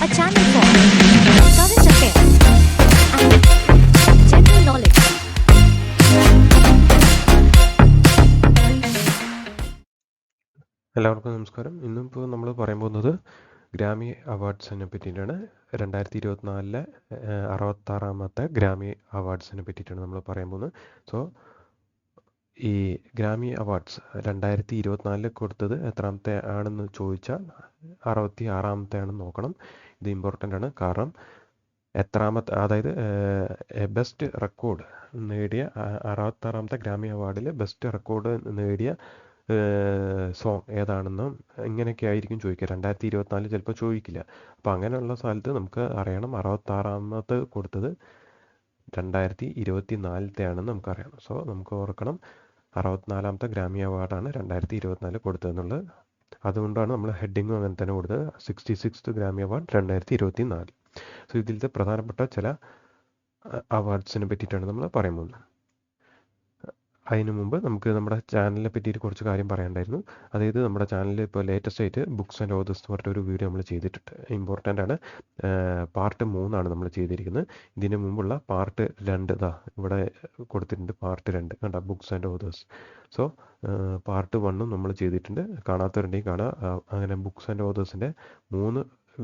a channel for current affairs and general knowledge. എല്ലാവർക്കും നമസ്കാരം. ഇന്നിപ്പോൾ നമ്മൾ പറയാൻ പോകുന്നത് ഗ്രാമി അവാർഡ്സിനെ പറ്റിയിട്ടാണ്. 2024 66ാമത്തെ ഗ്രാമി അവാർഡ്സിനെ പറ്റിയിട്ടാണ് നമ്മൾ പറയാൻ പോകുന്നത്. സോ ഈ ഗ്രാമി അവാർഡ്സ് 2024 കൊടുത്തത് എത്രാമത്തെ ആണെന്ന് ചോദിച്ചാൽ 66ാമത്തെ ആണെന്ന് നോക്കണം. ഇത് ഇമ്പോർട്ടൻ്റ് ആണ്. കാരണം എത്രാമത്തെ, അതായത് ബെസ്റ്റ് റെക്കോർഡ് നേടിയ 66ാമത്തെ ഗ്രാമി അവാർഡിൽ ബെസ്റ്റ് റെക്കോർഡ് നേടിയ സോങ് ഏതാണെന്നും ഇങ്ങനെയൊക്കെ ആയിരിക്കും ചോദിക്കുക. 2024 ചിലപ്പോൾ ചോദിക്കില്ല. അപ്പോൾ അങ്ങനെയുള്ള സ്ഥലത്ത് നമുക്ക് അറിയണം 66ാമത് കൊടുത്തത് 2024 ആണെന്ന് നമുക്കറിയണം. സോ നമുക്ക് ഓർക്കണം 64ാമത്തെ ഗ്രാമി അവാർഡാണ് 2024 കൊടുത്തതെന്നുള്ളത്. അതുകൊണ്ടാണ് നമ്മൾ ഹെഡിങ്ങും അങ്ങനെ തന്നെ കൊടുത്തത്, 66th ഗ്രാമി അവാർഡ് 2024. സോ ഇതിലത്തെ പ്രധാനപ്പെട്ട ചില അവാർഡ്സിനെ പറ്റിയിട്ടാണ് നമ്മൾ പറയാൻ പോകുന്നത്. അതിനു മുമ്പ് നമുക്ക് നമ്മുടെ ചാനലിനെ പറ്റിയിട്ട് കുറച്ച് കാര്യം പറയാനുണ്ടായിരുന്നു. അതായത് നമ്മുടെ ചാനലിൽ ഇപ്പോൾ ലേറ്റസ്റ്റ് ആയിട്ട് ബുക്സ് ആൻഡ് ഓതേഴ്സ് എന്ന് പറഞ്ഞിട്ട് ഒരു വീഡിയോ നമ്മൾ ചെയ്തിട്ടുണ്ട്. ഇമ്പോർട്ടൻ്റ് ആണ്. പാർട്ട് 3 നമ്മൾ ചെയ്തിരിക്കുന്നത്. ഇതിന് മുമ്പുള്ള പാർട്ട് 2 ഇവിടെ കൊടുത്തിട്ടുണ്ട്. പാർട്ട് 2 കണ്ട, books and authors. So part 1 നമ്മൾ ചെയ്തിട്ടുണ്ട്. കാണാത്തവരുണ്ടെങ്കിൽ കാണാം. അങ്ങനെ ബുക്സ് ആൻഡ് ഓതേഴ്സിൻ്റെ 3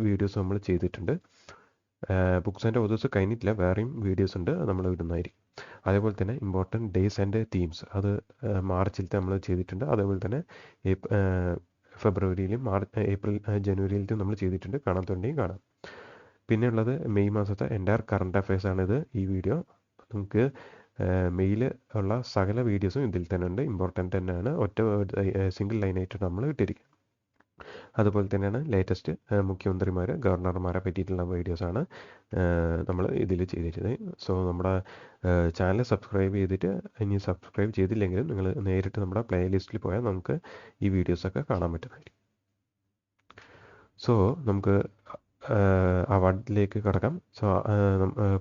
വീഡിയോസ് നമ്മൾ ചെയ്തിട്ടുണ്ട്. ബുക്സ് ആൻഡ് ഓതേഴ്സ് കഴിഞ്ഞിട്ടില്ല, വേറെയും വീഡിയോസ് ഉണ്ട്, നമ്മൾ ഇടുന്നതായിരിക്കും. അതേപോലെ തന്നെ ഇമ്പോർട്ടൻറ്റ് ഡേയ്സ് ആൻഡ് തീംസ്, അത് മാർച്ചിലത്തെ നമ്മൾ ചെയ്തിട്ടുണ്ട്. അതേപോലെ തന്നെ ഫെബ്രുവരിയിലും ഏപ്രിൽ ജനുവരിയിലത്തെ നമ്മൾ ചെയ്തിട്ടുണ്ട്. കാണാത്തുണ്ടെങ്കിൽ കാണാം. പിന്നെ ഉള്ളത് മെയ് മാസത്തെ എൻ്റയർ കറണ്ട് അഫയേഴ്സ് ആണിത്. ഈ വീഡിയോ നമുക്ക് മെയിൽ ഉള്ള സകല വീഡിയോസും ഇതിൽ തന്നെ ഉണ്ട്. ഇമ്പോർട്ടൻ്റ് തന്നെയാണ്. ഒറ്റ സിംഗിൾ ലൈനായിട്ട് നമ്മൾ ഇട്ടിരിക്കുന്നത്. അതുപോലെ തന്നെയാണ് ലേറ്റസ്റ്റ് മുഖ്യമന്ത്രിമാർ, ഗവർണർമാരെ പറ്റിയിട്ടുള്ള വീഡിയോസാണ് നമ്മൾ ഇതിൽ ചെയ്തിരുന്നത്. സോ നമ്മുടെ ചാനൽ സബ്സ്ക്രൈബ് ചെയ്തിട്ട്, ഇനി സബ്സ്ക്രൈബ് ചെയ്തില്ലെങ്കിലും നിങ്ങൾ നേരിട്ട് നമ്മുടെ പ്ലേലിസ്റ്റിൽ പോയാൽ നമുക്ക് ഈ വീഡിയോസൊക്കെ കാണാൻ പറ്റുന്നതായിരിക്കും. സോ നമുക്ക് അവാർഡിലേക്ക് കിടക്കാം. സോ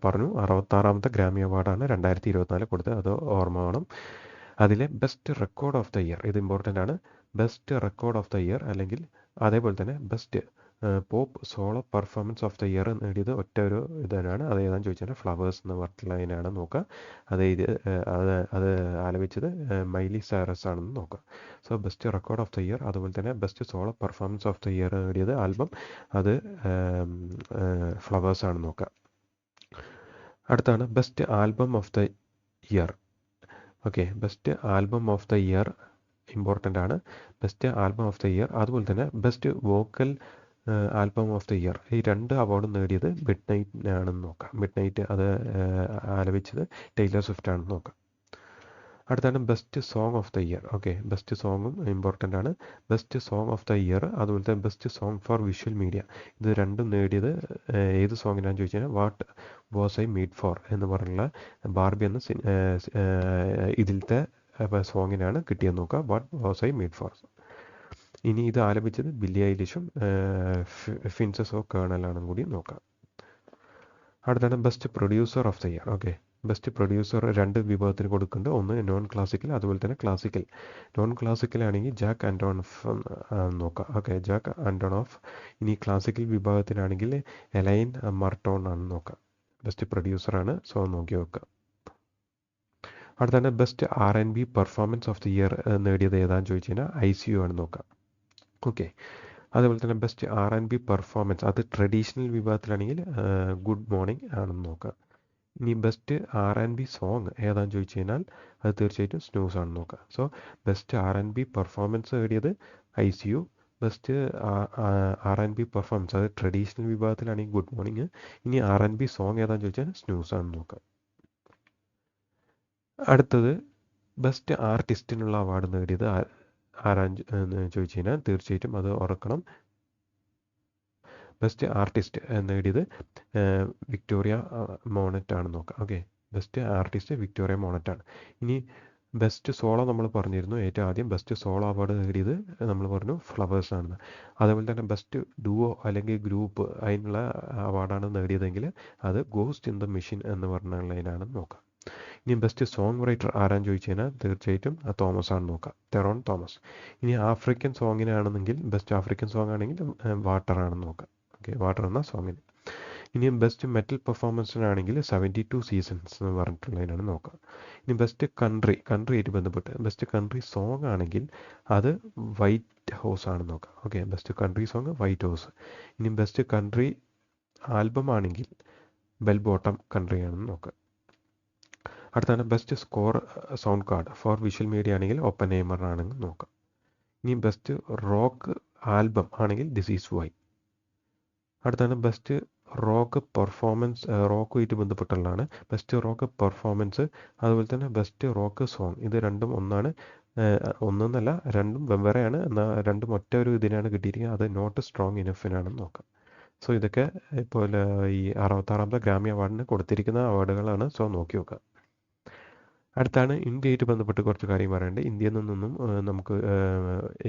പറഞ്ഞു 66ാമത്തെ ഗ്രാമി അവാർഡാണ് 2024 കൊടുത്തത്, അത് ഓർമ്മ വേണം. അതിലെ best record of the year, ഇത് ഇമ്പോർട്ടൻ്റ് ആണ്. Best record of the year, അല്ലെങ്കിൽ അതേപോലെ തന്നെ best pop solo performance of the year നേടിയത് ഒറ്റ ഒരു ഇതാണ്. അത് ഏതാണെന്ന് ചോദിച്ചാൽ ഫ്ലവേഴ്സ് എന്ന് പറഞ്ഞിട്ടുള്ള അതിനാണ് നോക്കുക. അത് ആലപിച്ചത് മൈലി സൈറസ് ആണെന്ന് നോക്കുക. So best record of the year, അതുപോലെ തന്നെ best solo performance of the year നേടിയത് ആൽബം, അത് ഫ്ലവേഴ്സ് ആണെന്ന് നോക്കുക. അടുത്താണ് best album of the year. Okay, best album of the year important ആണ്. Best album of the year, അതുപോലെ തന്നെ best vocal album of the year, ഈ 2 അവാർഡും നേടിയത് മിഡ് നൈറ്റിനാണെന്ന് നോക്കാം. മിഡ് നൈറ്റ് അത് ആലപിച്ചത് ടൈലർ സ്വിഫ്റ്റ് ആണെന്ന് നോക്കാം. അടുത്താണ് best song of the year. Okay, best സോങ്ങും ഇമ്പോർട്ടൻ്റ് ആണ്. Best song of the year, അതുപോലെ തന്നെ best song for visual media, ഇത് രണ്ടും നേടിയത് ഏത് സോങ്ങിനാന്ന് ചോദിച്ചാൽ what was I made for എന്ന് പറഞ്ഞുള്ള ബാർബി എന്ന ഇതിലത്തെ സോങ്ങിനാണ് കിട്ടിയെന്ന് നോക്കുക. What was I made for. ഇനി ഇത് ആലപിച്ചത് ബില്ലി ഐലിഷും ഫിൻസസ് ഓഫ് കേണലാണെന്നും കൂടി നോക്കാം. അടുത്താണ് best producer of the year. Okay, best producer 2 വിഭാഗത്തിന് കൊടുക്കുന്നുണ്ട്. ഒന്ന് നോൺ ക്ലാസിക്കൽ, അതുപോലെ തന്നെ ക്ലാസിക്കൽ. നോൺ ക്ലാസിക്കൽ ആണെങ്കിൽ ജാക്ക് ആൻ്റോണോഫ് നോക്കാം. Okay, Jack Antonoff. ഇനി ക്ലാസിക്കൽ വിഭാഗത്തിനാണെങ്കിൽ എലൈൻ മർട്ടോൺ ആണ് നോക്കാം. ബെസ്റ്റ് പ്രൊഡ്യൂസറാണ്. സോ നോക്കി വെക്കുക. അടുത്താണ് best R&B performance of the year നേടിയത് ഏതാണെന്ന് ചോദിച്ചു കഴിഞ്ഞാൽ ICU ആണ് നോക്കാം. ഓക്കെ, അതേപോലെ തന്നെ ബെസ്റ്റ് R&B പെർഫോമൻസ്, അത് ട്രഡീഷണൽ വിഭാഗത്തിലാണെങ്കിൽ ഗുഡ് മോർണിംഗ് ആണെന്ന് നോക്കാം. ഇനി ബെസ്റ്റ് R&B സോങ് ഏതാണെന്ന് ചോദിച്ചു കഴിഞ്ഞാൽ അത് തീർച്ചയായിട്ടും സ്നൂസ് ആണെന്ന് നോക്കാം. സോ ബെസ്റ്റ് R&B പെർഫോമൻസ് നേടിയത് ICU. ബെസ്റ്റ് R&B പെർഫോമൻസ്, അത് ട്രഡീഷണൽ വിഭാഗത്തിലാണെങ്കിൽ ഗുഡ് മോർണിംഗ്. ഇനി R&B സോങ് ഏതാണെന്ന് ചോദിച്ചാൽ സ്നൂസ് ആണെന്ന് നോക്കാം. അടുത്തത് ബെസ്റ്റ് ആർട്ടിസ്റ്റിനുള്ള അവാർഡ് നേടിയത് ആരാന്ന് ചോദിച്ചു കഴിഞ്ഞാൽ തീർച്ചയായിട്ടും അത് ഓർക്കണം. ബെസ്റ്റ് ആർട്ടിസ്റ്റ് നേടിയത് വിക്ടോറിയ മോണറ്റ് ആണ് നോക്കാം. Okay, best artist Victoria Monnet ആണ്. ഇനി ബെസ്റ്റ് സോളോ നമ്മൾ പറഞ്ഞിരുന്നു. ഏറ്റവും ആദ്യം ബെസ്റ്റ് സോളോ അവാർഡ് നേടിയത് നമ്മൾ പറഞ്ഞു ഫ്ലവേഴ്സ് ആണെന്ന്. അതേപോലെ തന്നെ ബെസ്റ്റ് ഡുവോ അല്ലെങ്കിൽ ഗ്രൂപ്പ്, അതിനുള്ള അവാർഡാണ് നേടിയതെങ്കിൽ അത് ഗോസ്റ്റ് ഇൻ ദ മെഷീൻ എന്ന് പറഞ്ഞുള്ളതിനാണെന്ന് നോക്കാം. ഇനി ബെസ്റ്റ് സോങ് റൈറ്റർ ആരാന്ന് ചോദിച്ചു കഴിഞ്ഞാൽ തീർച്ചയായിട്ടും തോമസ് ആണ് നോക്കാം, തെറോൺ തോമസ്. ഇനി ആഫ്രിക്കൻ സോങ്ങിനാണെന്നെങ്കിൽ ബെസ്റ്റ് ആഫ്രിക്കൻ സോങ് ആണെങ്കിൽ വാട്ടർ ആണെന്ന് നോക്കാം. ഓക്കെ, വാട്ടർ എന്ന സോങ്ങിന്. ഇനി ബെസ്റ്റ് മെറ്റൽ പെർഫോമൻസിനാണെങ്കിൽ 72 സീസൺസ് എന്ന് പറഞ്ഞിട്ടുള്ളതിനാണ് നോക്കുക. ഇനി ബെസ്റ്റ് കൺട്രിയായിട്ട് ബന്ധപ്പെട്ട് ബെസ്റ്റ് കൺട്രി സോങ് ആണെങ്കിൽ അത് വൈറ്റ് ഹൗസ് ആണ് നോക്കുക. Okay, best country song white house. ഇനി ബെസ്റ്റ് കൺട്രി ആൽബം ആണെങ്കിൽ ബെൽ ബോട്ടം കൺട്രി ആണെന്ന് നോക്കുക. അടുത്താണ് best score sound card for visual media ആണെങ്കിൽ ഓപ്പൻഹൈമർ ആണെങ്കിൽ നോക്കാം. ഇനി ബെസ്റ്റ് റോക്ക് ആൽബം ആണെങ്കിൽ ദിസ് ഈസ് വൈ. അടുത്താണ് ബെസ്റ്റ് റോക്ക് പെർഫോമൻസ്, റോക്കുമായിട്ട് ബന്ധപ്പെട്ടുള്ളതാണ്. ബെസ്റ്റ് റോക്ക് പെർഫോമൻസ്, അതുപോലെ തന്നെ ബെസ്റ്റ് റോക്ക് സോങ്. ഇത് രണ്ടും ഒന്നാണ്, ഒന്നൊന്നല്ല, രണ്ടും വെവ്വേറെയാണ്. എന്നാൽ രണ്ടും ഒറ്റ ഒരു ഇതിനാണ് കിട്ടിയിരിക്കുന്നത്. അത് നോട്ട് സ്ട്രോങ് ഇനഫിനാണെന്ന് നോക്കാം. സോ ഇതൊക്കെ ഇപ്പോൾ ഈ 66ാമത്തെ ഗ്രാമി അവാർഡിന് കൊടുത്തിരിക്കുന്ന അവാർഡുകളാണ്. സോ നോക്കി നോക്കുക. അടുത്താണ് ഇന്ത്യയായിട്ട് ബന്ധപ്പെട്ട് കുറച്ച് കാര്യം പറയാനുണ്ട്. ഇന്ത്യയിൽ നിന്നും നമുക്ക്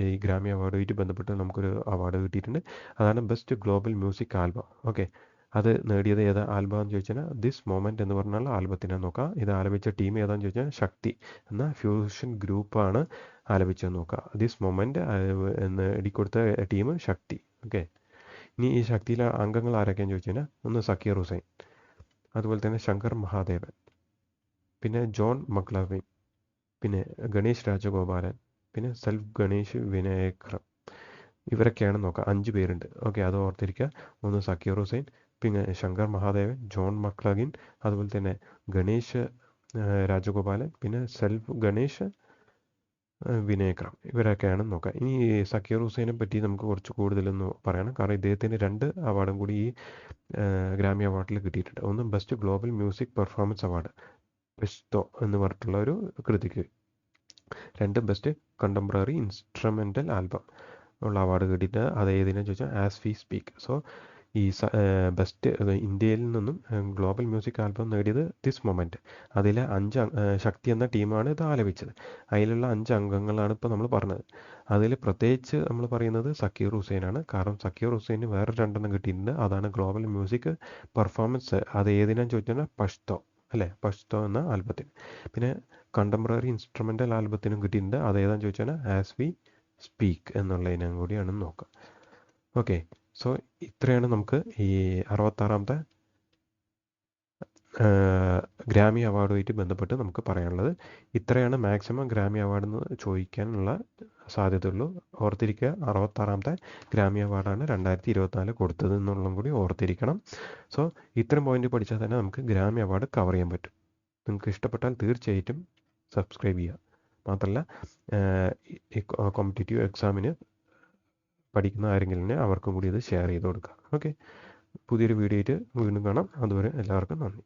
ഈ ഗ്രാമി അവാർഡുമായിട്ട് ബന്ധപ്പെട്ട് നമുക്കൊരു അവാർഡ് കിട്ടിയിട്ടുണ്ട്. അതാണ് best global music album. Okay, അത് നേടിയത് ഏതാ ആൽബം എന്ന് ചോദിച്ചാൽ ദിസ് മൊമെൻറ്റ് എന്ന് പറഞ്ഞാൽ ആൽബത്തിനെ നോക്കാം. ഇത് ആലപിച്ച ടീം ഏതാണെന്ന് ചോദിച്ചാൽ ശക്തി എന്ന ഫ്യൂഷൻ ഗ്രൂപ്പാണ് ആലപിച്ചത് നോക്കുക. ദിസ് മൊമെൻറ്റ് നേടിക്കൊടുത്ത ടീം ശക്തി. ഓക്കെ, ഇനി ഈ ശക്തിയിലെ അംഗങ്ങൾ ആരൊക്കെയാണെന്ന് ചോദിച്ചു കഴിഞ്ഞാൽ ഒന്ന് സക്കീർ ഹുസൈൻ, അതുപോലെ തന്നെ ശങ്കർ മഹാദേവൻ, പിന്നെ ജോൺ മക്ലവിൻ, പിന്നെ ഗണേഷ് രാജഗോപാലൻ, പിന്നെ സെൽഫ് ഗണേഷ് വിനായകർ. ഇവരൊക്കെയാണ് നോക്കുക. 5 പേരുണ്ട്. ഓക്കെ, അത് ഓർത്തിരിക്കുക. ഒന്ന് സക്കീർ ഹുസൈൻ, പിന്നെ ശങ്കർ മഹാദേവൻ, ജോൺ മക്ലഗിൻ, അതുപോലെ തന്നെ ഗണേഷ് രാജഗോപാലൻ, പിന്നെ സെൽഫ് ഗണേഷ് വിനായകർ. ഇവരൊക്കെയാണ് നോക്കുക. ഇനി സക്കീർ ഹുസൈനെ പറ്റി നമുക്ക് കുറച്ച് കൂടുതലൊന്ന് പറയണം. കാരണം ഇദ്ദേഹത്തിന് 2 അവാർഡും കൂടി ഈ ഗ്രാമി അവാർഡിൽ കിട്ടിയിട്ടുണ്ട്. ഒന്ന് best global music performance award Pashto എന്ന് പറഞ്ഞിട്ടുള്ള ഒരു കൃതിക്ക്, 2 ബെസ്റ്റ് കണ്ടംപററി ഇൻസ്ട്രുമെൻ്റൽ ആൽബം ഉള്ള അവാർഡ് കിട്ടിയിട്ട് അത് ഏതിനാന്ന് ചോദിച്ചാൽ ആസ് വി സ്പീക്ക്. സോ ഈ ബെസ്റ്റ് ഇന്ത്യയിൽ നിന്നും ഗ്ലോബൽ മ്യൂസിക് ആൽബം നേടിയത് ദിസ് മൊമെൻറ്റ്. അതിലെ 5 ശക്തി എന്ന ടീമാണ് ഇത് ആലപിച്ചത്. അതിലുള്ള 5 അംഗങ്ങളാണ് ഇപ്പോൾ നമ്മൾ പറഞ്ഞത്. അതിൽ പ്രത്യേകിച്ച് നമ്മൾ പറയുന്നത് സക്കീർ ഹുസൈനാണ്. കാരണം സക്കീർ ഹുസൈന് വേറെ 2 കിട്ടിയിട്ടുണ്ട്. അതാണ് ഗ്ലോബൽ മ്യൂസിക് പെർഫോമൻസ്. അത് ഏതിനാന്ന് ചോദിച്ചാൽ പഷ്തോ അല്ലേ, പഷ്തോ എന്ന ആൽബത്തിന്. പിന്നെ കണ്ടംപററി ഇൻസ്ട്രുമെൻ്റൽ ആൽബത്തിനും കിട്ടിയിട്ടുണ്ട്. അതേതാണെന്ന് ചോദിച്ചാൽ ആസ് വി സ്പീക്ക് എന്നുള്ളതിനും കൂടിയാണ് നോക്കുക. ഓക്കെ, സോ ഇത്രയാണ് നമുക്ക് ഈ 66ാമത്തെ ഗ്രാമി അവാർഡുമായിട്ട് ബന്ധപ്പെട്ട് നമുക്ക് പറയാനുള്ളത്. ഇത്രയാണ് മാക്സിമം ഗ്രാമി അവാർഡ് എന്ന് ചോദിക്കാനുള്ള സാധ്യതയുള്ളൂ. ഓർത്തിരിക്കുക, 66ാമത്തെ ഗ്രാമി അവാർഡാണ് 2024 കൊടുത്തത് എന്നുള്ളതും കൂടി ഓർത്തിരിക്കണം. സോ ഇത്രയും പോയിന്റ് പഠിച്ചാൽ തന്നെ നമുക്ക് ഗ്രാമി അവാർഡ് കവർ ചെയ്യാൻ പറ്റും. നിങ്ങൾക്ക് ഇഷ്ടപ്പെട്ടാൽ തീർച്ചയായിട്ടും സബ്സ്ക്രൈബ് ചെയ്യുക. മാത്രമല്ല ഈ കോമ്പറ്റേറ്റീവ് എക്സാമിന് പഠിക്കുന്ന ആരെങ്കിലും അവർക്കും കൂടി ഇത് ഷെയർ ചെയ്ത് കൊടുക്കുക. ഓക്കെ, പുതിയൊരു വീഡിയോ ആയിട്ട് വീണ്ടും കാണാം. അതുവരെ എല്ലാവർക്കും നന്ദി.